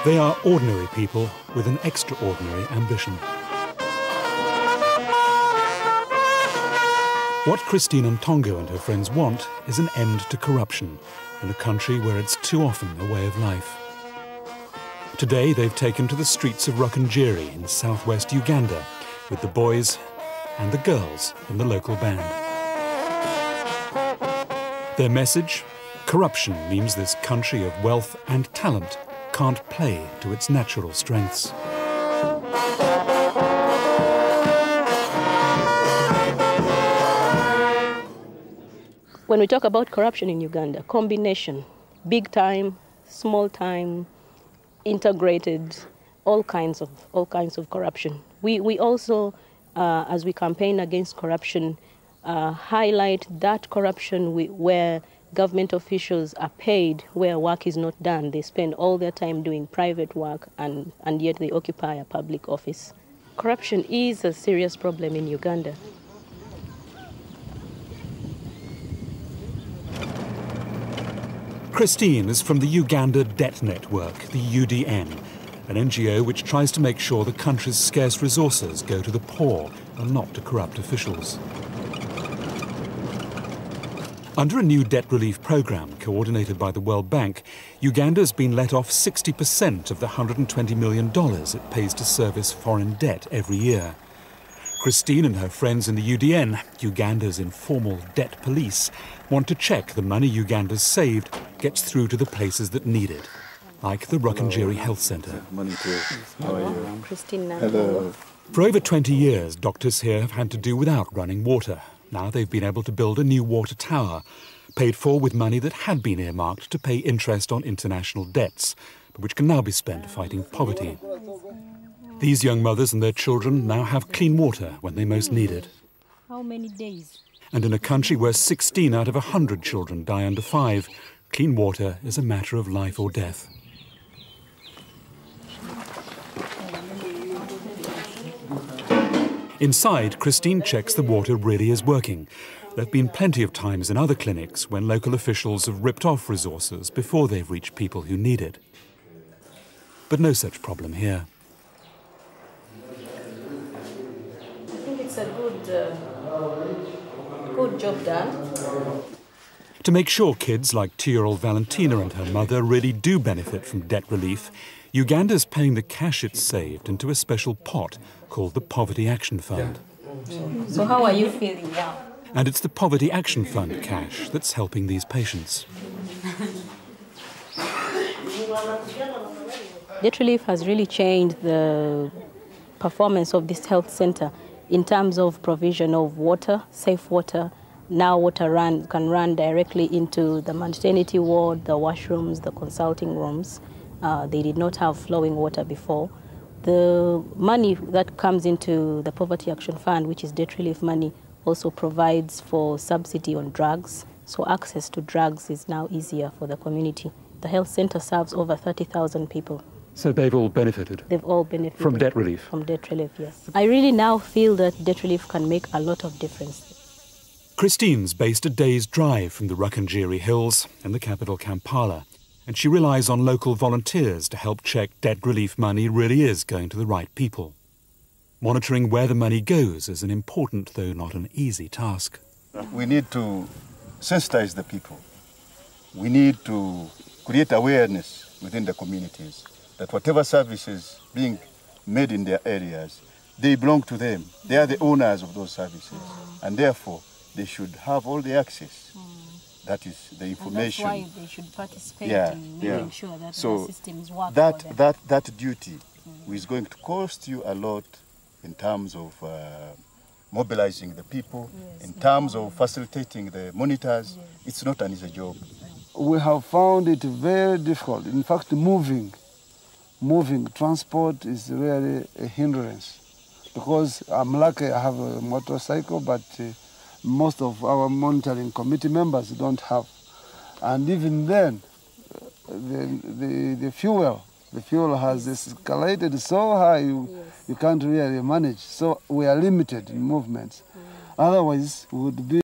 They are ordinary people with an extraordinary ambition. What Christine Ntongo and her friends want is an end to corruption in a country where it's too often a way of life. Today they've taken to the streets of Rukungiri in southwest Uganda with the boys and the girls in the local band. Their message? Corruption means this country of wealth and talent can't play to its natural strengths. When we talk about corruption in Uganda, combination, big time, small time, integrated, all kinds of corruption. We also, as we campaign against corruption, highlight that corruption where government officials are paid where work is not done. They spend all their time doing private work and yet they occupy a public office. Corruption is a serious problem in Uganda. Christine is from the Uganda Debt Network, the UDN, an NGO which tries to make sure the country's scarce resources go to the poor and not to corrupt officials. Under a new debt relief programme coordinated by the World Bank, Uganda's been let off 60% of the $120 million it pays to service foreign debt every year. Christine and her friends in the UDN, Uganda's informal debt police, want to check the money Uganda's saved gets through to the places that need it, like the Rukungiri Health Centre. Hello. For over 20 years, doctors here have had to do without running water. Now they've been able to build a new water tower, paid for with money that had been earmarked to pay interest on international debts, but which can now be spent fighting poverty. These young mothers and their children now have clean water when they most need it. How many days? And in a country where 16 out of 100 children die under 5, clean water is a matter of life or death. Inside, Christine checks the water really is working. There have been plenty of times in other clinics when local officials have ripped off resources before they've reached people who need it. But no such problem here. I think it's a good job done. To make sure kids like 2-year-old Valentina and her mother really do benefit from debt relief, Uganda's paying the cash it's saved into a special pot called the Poverty Action Fund. So how are you feeling now? And it's the Poverty Action Fund cash that's helping these patients. Debt relief has really changed the performance of this health center in terms of provision of water, safe water. Now water can run directly into the maternity ward, the washrooms, the consulting rooms. They did not have flowing water before. The money that comes into the Poverty Action Fund, which is debt relief money, also provides for subsidy on drugs. So access to drugs is now easier for the community. The health center serves over 30,000 people. So they've all benefited? They've all benefited. From debt relief? From debt relief, yes. I really now feel that debt relief can make a lot of difference. Christine's based a day's drive from the Rukungiri Hills in the capital Kampala, and she relies on local volunteers to help check debt relief money really is going to the right people. Monitoring where the money goes is an important, though not an easy task. We need to sensitize the people. We need to create awareness within the communities that whatever services being made in their areas, they belong to them. They are the owners of those services, and therefore they should have all the access. That is the information. And that's why they should participate in making sure that the systems work for them. That duty is going to cost you a lot in terms of mobilizing the people, in terms of facilitating the monitors. It's not an easy job. We have found it very difficult. In fact, moving transport is really a hindrance. Because I'm lucky I have a motorcycle, but most of our monitoring committee members don't have. And even then, the fuel has escalated so high you can't really manage. So we are limited in movements. Otherwise, we would be